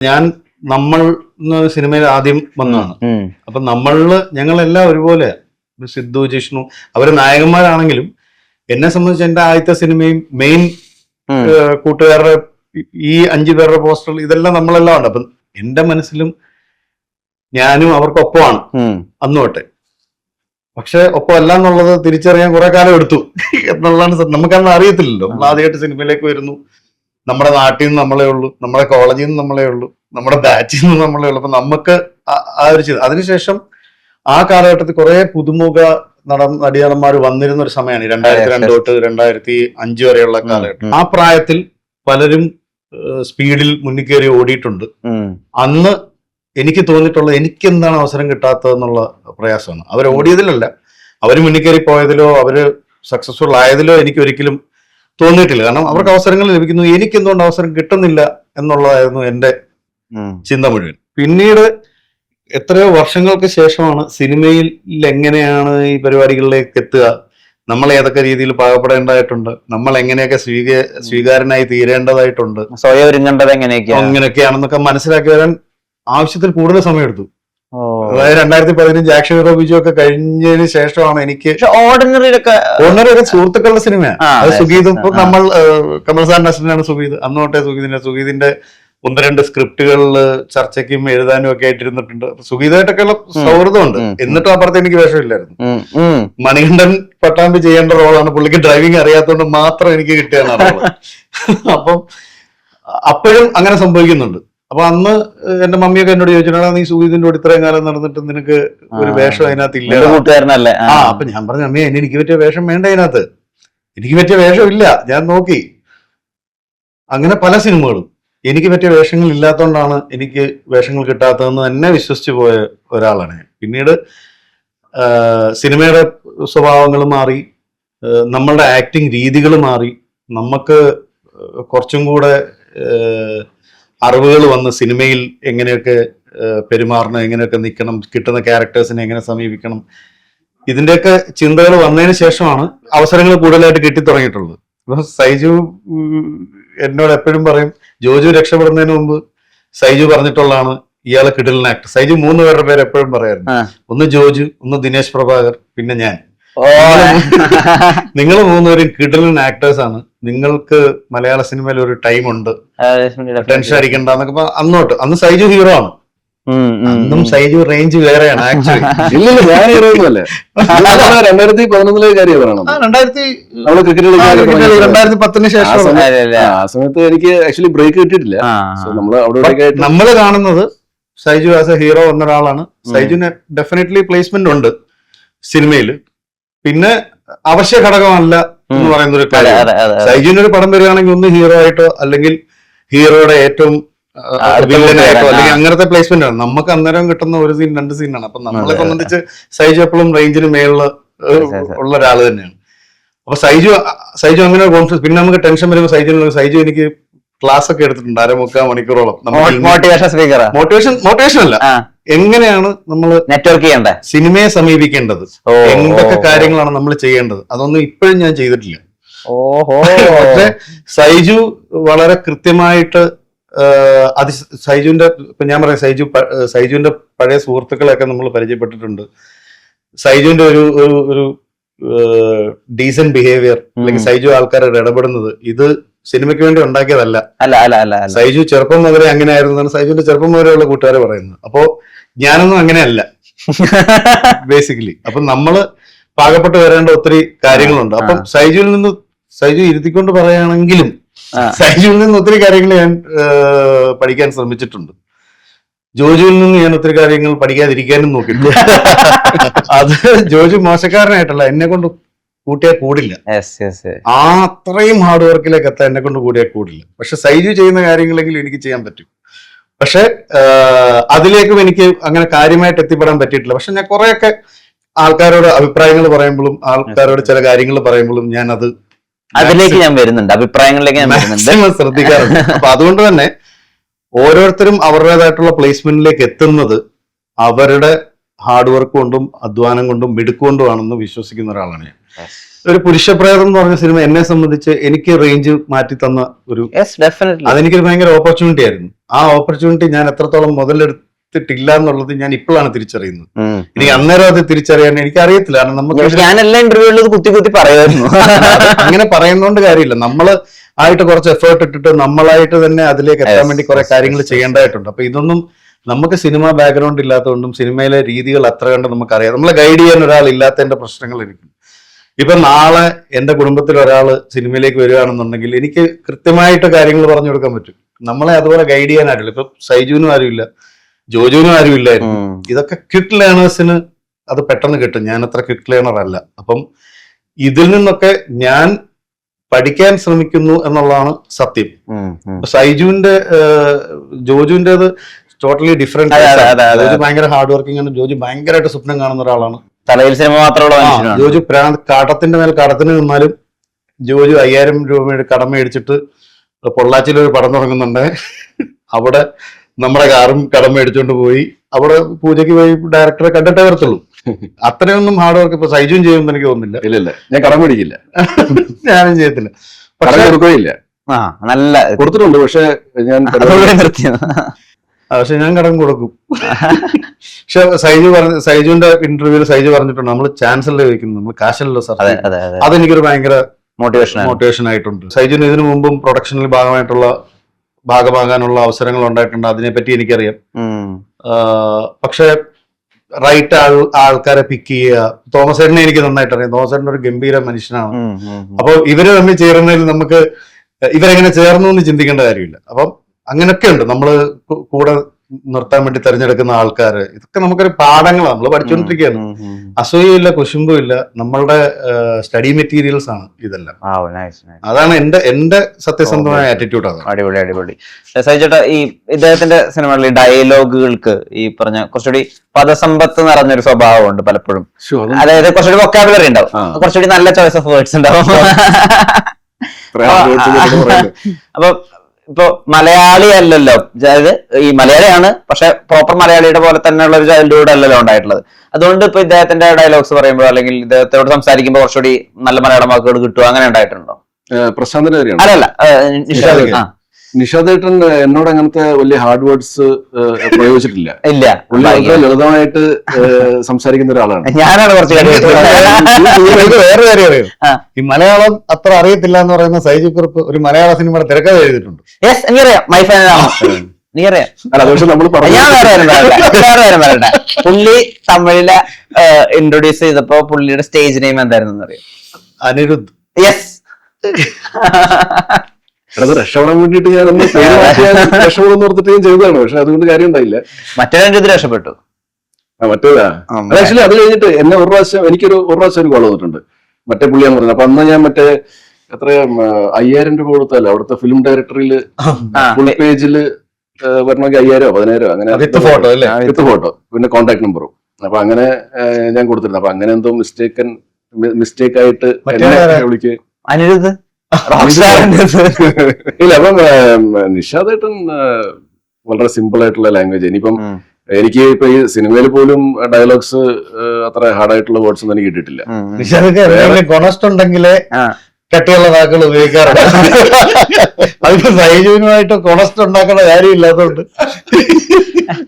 ഞാൻ നമ്മൾ സിനിമയിൽ ആദ്യം വന്നതാണ്. അപ്പൊ ഞങ്ങളെല്ലാം ഒരുപോലെ, സിദ്ധു, ജിഷ്ണു, അവര് നായകന്മാരാണെങ്കിലും എന്നെ സംബന്ധിച്ച് എന്റെ ആദ്യത്തെ സിനിമയും മെയിൻ കൂട്ടുകാരുടെ ഈ 5 പേരുടെ പോസ്റ്റർ ഇതെല്ലാം നമ്മളെല്ലാം ഉണ്ട്. അപ്പം എന്റെ മനസ്സിലും ഞാനും അവർക്കൊപ്പമാണ് അന്ന് തൊട്ടെ. പക്ഷെ ഒപ്പം അല്ല എന്നുള്ളത് തിരിച്ചറിയാൻ കുറെ കാലം എടുത്തു എന്നുള്ളതാണ്. നമുക്കന്ന് അറിയത്തില്ലല്ലോ. നമ്മൾ ആദ്യമായിട്ട് സിനിമയിലേക്ക് വരുന്നു. നമ്മുടെ നാട്ടിൽ നിന്ന് നമ്മളേ ഉള്ളൂ, നമ്മുടെ കോളേജിൽ നിന്ന് നമ്മളേ ഉള്ളൂ, നമ്മുടെ ബാച്ചിൽ നിന്ന് നമ്മളേ ഉള്ളൂ. അപ്പൊ നമുക്ക് ആ ഒരു ചെയ്തു. അതിനുശേഷം ആ കാലഘട്ടത്തിൽ കുറെ പുതുമുഖ നടിയന്മാർ വന്നിരുന്ന ഒരു സമയമാണ് 2002 തൊട്ട് 2005 വരെയുള്ള കാലഘട്ടം. ആ പ്രായത്തിൽ പലരും സ്പീഡിൽ മുന്നിൽ കയറി ഓടിയിട്ടുണ്ട്. അന്ന് എനിക്ക് തോന്നിയിട്ടുള്ളത് എനിക്ക് എന്താണ് അവസരം കിട്ടാത്തതെന്നുള്ള പ്രയാസമാണ്. അവർ ഓടിയതിലല്ല, അവർ മുന്നിൽ കയറി പോയതിലോ അവര് സക്സസ്ഫുൾ ആയതിലോ എനിക്ക് ഒരിക്കലും തോന്നിയിട്ടില്ല. കാരണം അവർക്ക് അവസരങ്ങൾ ലഭിക്കുന്നു, എനിക്ക് എന്തുകൊണ്ട് അവസരം കിട്ടുന്നില്ല എന്നുള്ളതായിരുന്നു എന്റെ ചിന്ത മുഴുവൻ. പിന്നീട് എത്രയോ വർഷങ്ങൾക്ക് ശേഷമാണ് സിനിമയിൽ എങ്ങനെയാണ് ഈ പരിപാടികളിലേക്ക് എത്തുക, നമ്മൾ ഏതൊക്കെ രീതിയിൽ പാകപ്പെടേണ്ടതായിട്ടുണ്ട്, നമ്മൾ എങ്ങനെയൊക്കെ സ്വീകാരനായി തീരേണ്ടതായിട്ടുണ്ട്, സ്വയം ഒരുങ്ങേണ്ടത് എങ്ങനെയൊക്കെയാണെന്നൊക്കെ മനസ്സിലാക്കി വരാൻ ആവശ്യത്തിൽ കൂടുതൽ സമയമെടുത്തു. അതായത് 2015 ആക്ഷൻ ഹീറോ ബിജു ഒക്കെ കഴിഞ്ഞതിന് ശേഷമാണ് എനിക്ക് ഓർഡിനറി ഒക്കെ സുഹൃത്തുക്കളുടെ സിനിമയാണ്. അത് സുഗീതും ഇപ്പൊ നമ്മൾ കമൽ സാറിന്റെ അസിസ്റ്റന്റാണ് സുഗീത്. അന്ന് തൊട്ടേ സുഗീതിന്റെ 1-2 സ്ക്രിപ്റ്റുകളിൽ ചർച്ചയ്ക്കും എഴുതാനും ഒക്കെ ആയിട്ടിരുന്നിട്ടുണ്ട്. സുഗീതായിട്ടൊക്കെയുള്ള സൗഹൃദമുണ്ട്. എന്നിട്ടും അപ്പുറത്ത് എനിക്ക് വേഷമില്ലായിരുന്നു. മണികണ്ഠൻ പട്ടാമ്പി ചെയ്യേണ്ട റോളാണ്. പുള്ളിക്ക് ഡ്രൈവിംഗ് അറിയാത്തതുകൊണ്ട് മാത്രം എനിക്ക് കിട്ടിയാണ് റോള്. അപ്പം അപ്പോഴും അങ്ങനെ സംഭവിക്കുന്നുണ്ട്. അപ്പൊ അന്ന് എന്റെ മമ്മിയൊക്കെ എന്നോട് ചോദിച്ചിട്ടാ, നീ സുഗീതിന്റെ കൂടെ ഇത്രയും കാലം നടന്നിട്ട് നിനക്ക് ഒരു വേഷം അതിനകത്ത് ഇല്ല. അപ്പൊ ഞാൻ പറഞ്ഞു, അമ്മയെ എനിക്ക് പറ്റിയ വേഷം വേണ്ട അതിനകത്ത്, എനിക്ക് പറ്റിയ വേഷം ഇല്ല, ഞാൻ നോക്കി. അങ്ങനെ പല സിനിമകളും എനിക്ക് പറ്റിയ വേഷങ്ങൾ ഇല്ലാത്തതുകൊണ്ടാണ് എനിക്ക് വേഷങ്ങൾ കിട്ടാത്തതെന്ന് തന്നെ വിശ്വസിച്ചു പോയ ഒരാളാണ് ഞാൻ. പിന്നീട് സിനിമയുടെ സ്വഭാവങ്ങൾ മാറി, നമ്മളുടെ ആക്ടിങ് രീതികൾ മാറി, നമുക്ക് കുറച്ചും കൂടെ അറിവുകൾ വന്ന് സിനിമയിൽ എങ്ങനെയൊക്കെ പെരുമാറണം, എങ്ങനെയൊക്കെ നിൽക്കണം, കിട്ടുന്ന ക്യാരക്ടേഴ്സിനെ എങ്ങനെ സമീപിക്കണം, ഇതിന്റെയൊക്കെ ചിന്തകൾ വന്നതിന് ശേഷമാണ് അവസരങ്ങൾ കൂടുതലായിട്ട് കിട്ടി തുടങ്ങിയിട്ടുള്ളത്. അപ്പൊ സൈജു എന്നോട് എപ്പോഴും പറയും, ജോജു രക്ഷപ്പെടുന്നതിന് മുമ്പ് സൈജു പറഞ്ഞിട്ടുള്ളതാണ് ഇയാളെ കിടിലൻ ആക്ടർ. സൈജു 3 പേരുടെ പേര് എപ്പോഴും പറയായിരുന്നു. ഒന്ന് ജോജു, ഒന്ന് ദിനേശ് പ്രഭാകർ, പിന്നെ ഞാൻ. നിങ്ങൾ 3 പേരും കിടിലൻ ആക്ടേഴ്സ് ആണ്. നിങ്ങൾക്ക് മലയാള സിനിമയിൽ ഒരു ടൈം ഉണ്ട്, ടെൻഷൻ അടിക്കണ്ടെന്നൊക്കെ അന്ന് സൈജു ഹീറോ ആണ്. അന്നും സൈജു റേഞ്ച് വേറെയാണ്. ആക്ച്വലി ഇല്ലല്ലോ, ഞാൻ ഹീറോ ഒന്നുമല്ല. 2011 കാര്യമാണ്. 2010 ശേഷം ആ സമയത്ത് എനിക്ക് ആക്ച്വലി ബ്രേക്ക് കിട്ടിയിട്ടില്ല. നമ്മള് കാണുന്നത് സൈജു ആസ് എ ഹീറോ എന്നൊരാളാണ്. സൈജുവിന് ഡെഫിനറ്റ്ലി പ്ലേസ്മെന്റ് ഉണ്ട് സിനിമയിൽ. പിന്നെ അവശ്യ ഘടകമല്ല എന്ന് പറയുന്ന ഒരു കാര്യം. സൈജുവിന്റെ ഒരു പടം വരികയാണെങ്കിൽ ഒന്ന് ഹീറോ ആയിട്ടോ അല്ലെങ്കിൽ ഹീറോയുടെ ഏറ്റവും വില്ലനായിട്ടോ അല്ലെങ്കിൽ അങ്ങനത്തെ പ്ലേസ്മെന്റ് ആണ്. നമുക്ക് അന്നേരം കിട്ടുന്ന 1 സീൻ 2 സീനാണ്. അപ്പൊ നമ്മളെ സംബന്ധിച്ച് സൈജു എപ്പോഴും റേഞ്ചിന് മേളിൽ ഉള്ള ഒരാൾ തന്നെയാണ്. അപ്പൊ സൈജു അങ്ങനെ കോൺഫിഡൻസ്. പിന്നെ നമുക്ക് ടെൻഷൻ വരുമ്പോൾ സൈജു എനിക്ക് ക്ലാസ് ഒക്കെ എടുത്തിട്ടുണ്ട് 1/2-3 മണിക്കൂറോളം. മോട്ടിവേഷൻ അല്ല, എങ്ങനെയാണ് നമ്മൾ നെറ്റ്വർക്ക് ചെയ്യേണ്ടത്, സിനിമയെ സമീപിക്കേണ്ടത്, എന്തൊക്കെ കാര്യങ്ങളാണ് നമ്മൾ ചെയ്യേണ്ടത്, അതൊന്നും ഇപ്പോഴും ഞാൻ ചെയ്തിട്ടില്ല. പക്ഷെ സൈജു വളരെ കൃത്യമായിട്ട് സൈജുവിന്റെ ഇപ്പൊ ഞാൻ പറയാം, സൈജുവിന്റെ പഴയ സുഹൃത്തുക്കളെയൊക്കെ നമ്മൾ പരിചയപ്പെട്ടിട്ടുണ്ട്. സൈജുവിന്റെ ഒരു ഡീസന്റ് ബിഹേവിയർ, അല്ലെങ്കിൽ സൈജു ആൾക്കാരോട് ഇടപെടുന്നത്, ഇത് സിനിമയ്ക്ക് വേണ്ടി ഉണ്ടാക്കിയതല്ല. സൈജു ചെറുപ്പം മുതലേ അങ്ങനെ ആയിരുന്നു. സൈജുവിന്റെ ചെറുപ്പം മുതലെയുള്ള കൂട്ടുകാർ പറയുന്നത്. അപ്പോ ഞാനൊന്നും അങ്ങനെയല്ല ബേസിക്കലി. അപ്പൊ നമ്മള് പാകപ്പെട്ട് വരേണ്ട ഒത്തിരി കാര്യങ്ങളുണ്ട്. അപ്പം സൈജു ഇരുത്തിക്കൊണ്ട് പറയുകയാണെങ്കിലും സൈജുവിൽ നിന്ന് ഒത്തിരി കാര്യങ്ങൾ ഞാൻ പഠിക്കാൻ ശ്രമിച്ചിട്ടുണ്ട്. ജോജുവിൽ നിന്ന് ഞാൻ ഒത്തിരി കാര്യങ്ങൾ പഠിക്കാതിരിക്കാനും നോക്കിയിട്ടുണ്ട്. അത് ജോജു മോശക്കാരനായിട്ടല്ല, എന്നെ കൊണ്ട് കൂട്ടിയാൽ കൂടില്ല. അത്രയും ഹാർഡ് വർക്കിലേക്ക് എത്താൻ എന്നെ കൊണ്ട് കൂടിയാൽ കൂടില്ല. പക്ഷെ സൈജു ചെയ്യുന്ന കാര്യങ്ങളെങ്കിലും എനിക്ക് ചെയ്യാൻ പറ്റും. പക്ഷെ അതിലേക്കും എനിക്ക് അങ്ങനെ കാര്യമായിട്ട് എത്തിപ്പെടാൻ പറ്റിയിട്ടില്ല. പക്ഷെ ഞാൻ കുറെയൊക്കെ ആൾക്കാരോട് അഭിപ്രായങ്ങൾ പറയുമ്പോഴും ആൾക്കാരോട് ചില കാര്യങ്ങൾ പറയുമ്പോഴും ഞാൻ അതിലേക്ക് ഞാൻ വരുന്നുണ്ട്, അഭിപ്രായങ്ങളിലേക്ക് ഞാൻ വരുന്നുണ്ട്, ശ്രദ്ധിക്കാറുണ്ട്. അപ്പൊ അതുകൊണ്ട് തന്നെ ഓരോരുത്തരും അവരുടേതായിട്ടുള്ള പ്ലേസ്മെന്റിലേക്ക് എത്തുന്നത് അവരുടെ ഹാർഡ് വർക്ക് കൊണ്ടും അധ്വാനം കൊണ്ടും മിടുക്കൊണ്ടുമാണെന്ന് വിശ്വസിക്കുന്ന ഒരാളാണ് ഞാൻ. ഒരു പുരുഷപ്രേതം എന്ന് പറഞ്ഞ സിനിമ എന്നെ സംബന്ധിച്ച് എനിക്ക് റേഞ്ച് മാറ്റി തന്ന ഒരു അതെനിക്കൊരു ഭയങ്കര ഓപ്പർച്യൂണിറ്റി ആയിരുന്നു. ആ ഓപ്പർച്യൂണിറ്റി ഞാൻ എത്രത്തോളം മുതലെടുത്തിട്ടില്ല എന്നുള്ളത് ഞാൻ ഇപ്പോഴാണ് തിരിച്ചറിയുന്നത്. എനിക്ക് അന്നേരം അത് തിരിച്ചറിയാൻ എനിക്ക് അറിയത്തില്ല. കാരണം നമുക്ക് ഞാൻ എല്ലാ ഇന്റർവ്യൂകളിലും കുത്തി പറയുമായിരുന്നു. അങ്ങനെ പറയുന്നോണ്ട് കാര്യമില്ല. നമ്മള് ആയിട്ട് കുറച്ച് എഫേർട്ട് ഇട്ടിട്ട് നമ്മളായിട്ട് തന്നെ അതിലേക്ക് എത്താൻ വേണ്ടി കുറെ കാര്യങ്ങൾ ചെയ്യേണ്ടതായിട്ടുണ്ട്. അപ്പൊ ഇതൊന്നും നമുക്ക് സിനിമ ബാക്ക്ഗ്രൗണ്ട് ഇല്ലാത്തതുകൊണ്ടും സിനിമയിലെ രീതികൾ അത്ര കണ്ട് നമുക്കറിയാം. നമ്മളെ ഗൈഡ് ചെയ്യാൻ ഒരാൾ ഇല്ലാത്തതിന്റെ പ്രശ്നങ്ങൾ എനിക്ക്. ഇപ്പൊ നാളെ എന്റെ കുടുംബത്തിൽ ഒരാള് സിനിമയിലേക്ക് വരികയാണെന്നുണ്ടെങ്കിൽ എനിക്ക് കൃത്യമായിട്ട് കാര്യങ്ങൾ പറഞ്ഞു കൊടുക്കാൻ പറ്റും. നമ്മളെ അതുപോലെ ഗൈഡ് ചെയ്യാൻ ആരുമില്ല. ഇപ്പൊ സൈജുവിനും ആരുമില്ല, ജോജുവിനും ആരും ഇല്ലായിരുന്നു. ഇതൊക്കെ ക്വിക്ക് ലേണേഴ്സിന് അത് പെട്ടെന്ന് കിട്ടും. ഞാൻ അത്ര ക്വിക്ക് ലേണർ അല്ല. അപ്പം ഇതിൽ നിന്നൊക്കെ ഞാൻ പഠിക്കാൻ ശ്രമിക്കുന്നു എന്നുള്ളതാണ് സത്യം. സൈജുവിന്റെ ജോജുവിന്റേത് ടോട്ടലി ഡിഫറെന്റ്. ജോജു ഭയങ്കര ഹാർഡ് വർക്കിംഗ് ആണ്. ജോജു ഭയങ്കരമായിട്ട് സ്വപ്നം കാണുന്ന ഒരാളാണ്. തലയിൽ സിനിമ മാത്രമുള്ള ജോജു കാട്ടത്തിന്റെ മേൽ കടത്തിന് നിന്നാലും ജോജു 5000 രൂപയുടെ കടം മേടിച്ചിട്ട് പൊള്ളാച്ചിയിൽ ഒരു പടം തുടങ്ങുന്നുണ്ട്. അവിടെ നമ്മുടെ കാറും കടം മേടിച്ചോണ്ട് പോയി അവിടെ പൂജയ്ക്ക് പോയി ഡയറക്ടറെ കണ്ടിട്ടേ വരത്തുള്ളൂ. അത്രയൊന്നും ഹാർഡ് വർക്ക് ഇപ്പൊ സൈജുവും ചെയ്യുമെന്ന് എനിക്ക് തോന്നുന്നില്ല. ഇല്ല, ഞാൻ കടം മേടിക്കില്ല, ഞാനും ചെയ്യത്തില്ല. കൊടുക്കുകയില്ല. നല്ല കൊടുത്തിട്ടുണ്ട്, പക്ഷെ ഞാൻ പക്ഷെ ഞാൻ കടം കൊടുക്കും. പക്ഷെ സൈജുവിന്റെ ഇന്റർവ്യൂവിൽ സൈജു പറഞ്ഞിട്ടുണ്ട്, നമ്മൾ ചാൻസ് അല്ലേ ചോദിക്കുന്നത്, നമ്മൾ കാശല്ലോ സാർ. അതെനിക്കൊരു ഭയങ്കര മോട്ടിവേഷൻ ആയിട്ടുണ്ട്. സൈജുവിന് ഇതിനു മുമ്പും പ്രൊഡക്ഷനിൽ ഭാഗമാകാനുള്ള അവസരങ്ങൾ ഉണ്ടായിട്ടുണ്ട്. അതിനെപ്പറ്റി എനിക്കറിയാം. പക്ഷെ റൈറ്റ് ആൾക്കാരെ പിക്ക് ചെയ്യുക. തോമസ് ഏട്ടനെ എനിക്ക് നന്നായിട്ട് അറിയാം. തോമസ് ഏട്ടൻ ഒരു ഗംഭീര മനുഷ്യനാണ്. അപ്പൊ ഇവര് തമ്മിൽ ചേരുന്നതിൽ നമുക്ക് ഇവരെങ്ങനെ ചേർന്നു എന്ന് ചിന്തിക്കേണ്ട കാര്യമില്ല. അപ്പം അങ്ങനെയൊക്കെ ഉണ്ട്. നമ്മള് കൂടെ നിർത്താൻ വേണ്ടി തെരഞ്ഞെടുക്കുന്ന ആൾക്കാര്, ഇതൊക്കെ നമുക്കൊരു പാഠങ്ങളാണ്. നമ്മൾ പഠിച്ചുകൊണ്ടിരിക്കുകയാണ്. അസൂയയില്ല, കുശുമ്പും ഇല്ല. നമ്മളുടെ സ്റ്റഡി മെറ്റീരിയൽസ് ആണ് ഇതെല്ലാം. അതാണ് എന്റെ സത്യസന്ധമായ ആറ്റിറ്റ്യൂഡ്. ആണ്. അടിപൊളി. സൈജേട്ടാ, ഈ ഇദ്ദേഹത്തിന്റെ സിനിമകളിൽ ഡയലോഗുകൾക്ക് ഈ പറഞ്ഞ കുറച്ചുകൂടി പദസമ്പത്ത് നിറഞ്ഞൊരു സ്വഭാവമുണ്ട് പലപ്പോഴും. അതായത് കുറച്ചുകൂടി വൊക്കാബുലറി ഉണ്ടാവും, കുറച്ചുകൂടി നല്ല ചോയ്സ് ഓഫ് വേർഡ്സ് ഉണ്ടാവും. അപ്പൊ ഇപ്പൊ മലയാളി അല്ലല്ലോ, അതായത് ഈ മലയാളിയാണ്, പക്ഷെ പ്രോപ്പർ മലയാളിയുടെ പോലെ തന്നെയുള്ള ഒരു ചൈൽഡ്ഹുഡ് അല്ലല്ലോ ഉണ്ടായിട്ടുള്ളത്. അതുകൊണ്ട് ഇപ്പൊ ഇദ്ദേഹത്തിന്റെ ഡയലോഗ്സ് പറയുമ്പോൾ അല്ലെങ്കിൽ ഇദ്ദേഹത്തോട് സംസാരിക്കുമ്പോൾ കുറച്ചുകൂടി നല്ല മലയാളം വാക്കുകൾ കിട്ടുക, അങ്ങനെ ഉണ്ടായിട്ടുണ്ടോ? പ്രശാന്തിന്റെ കാര്യമാണ്. അല്ലല്ല, നിഷാദേട്ടൻ എന്നോട് അങ്ങനത്തെ വലിയ ഹാർഡ് വേർഡ്സ് പ്രയോഗിച്ചിട്ടില്ല. ഇല്ല, ലളിതമായിട്ട് സംസാരിക്കുന്ന ഒരാളാണ്. ഞാനാണ് കുറച്ച് വേറെ കാര്യം അറിയാം. ഈ മലയാളം അത്ര അറിയത്തില്ല എന്ന് പറയുന്ന സൈജു കുറുപ്പ് ഒരു മലയാള സിനിമയുടെ തിരക്കഥ എഴുതിയിട്ടുണ്ട്. യെസ്, എനിക്കറിയാം. മൈ ഫാൻ പുള്ളി തമിഴിലെ ഇൻട്രൊഡ്യൂസ് ചെയ്തപ്പോ പുള്ളിയുടെ സ്റ്റേജ് നെയിം എന്തായിരുന്നു അറിയാം? അനിരുദ്ധ്. യെസ്. അത് രക്ഷപ്പെടാൻ വേണ്ടിട്ട് ഞാനൊന്ന് രക്ഷപ്പെടുന്ന ഓർത്തിട്ട് ഞാൻ ചെയ്തതാണ്. പക്ഷെ അതുകൊണ്ട് കാര്യം ഉണ്ടായില്ല. മറ്റേ രക്ഷപ്പെട്ടു. മറ്റേതാ ആക്ച്വലി അത് കഴിഞ്ഞിട്ട് എന്നെ ഒരു പ്രാവശ്യം ഒരു കോൾ വന്നിട്ടുണ്ട്. മറ്റേ പുള്ളിയാന്ന് പറഞ്ഞു. അപ്പൊ അന്ന് ഞാൻ മറ്റേ എത്ര 5000 രൂപ കൊടുത്തല്ലോ അവിടുത്തെ ഫിലിം ഡയറക്ടറിൽ ഫുൾ പേജില് വരണമെങ്കിൽ 5000 10,000 അങ്ങനെ വിത്ത് ഫോട്ടോ പിന്നെ കോണ്ടാക്ട് നമ്പറും. അപ്പൊ അങ്ങനെ ഞാൻ കൊടുത്തിരുന്നു. അപ്പൊ അങ്ങനെ എന്തോ മിസ്റ്റേക്ക് ആയിട്ട് വിളിക്ക് അനിരുദ്ധ്. ഇല്ല, അപ്പം നിഷാദേട്ടൻ വളരെ സിമ്പിൾ ആയിട്ടുള്ള ലാംഗ്വേജ്. ഇനിയിപ്പം എനിക്ക് ഇപ്പൊ ഈ സിനിമയിൽ പോലും ഡയലോഗ്സ് അത്ര ഹാർഡ് ആയിട്ടുള്ള വേർഡ്സ് ഒന്നും എനിക്ക് കിട്ടിയിട്ടില്ല. നിഷാദ് കൊണസ്റ്റുണ്ടെങ്കിലേ കട്ടിയുള്ള വാക്കുകൾ ഉപയോഗിക്കാറുണ്ട്. അതിപ്പോ സൈജുവിനുമായിട്ട് കൊണസ്റ്റ് ഉണ്ടാക്കേണ്ട കാര്യമില്ലാത്തതുകൊണ്ട്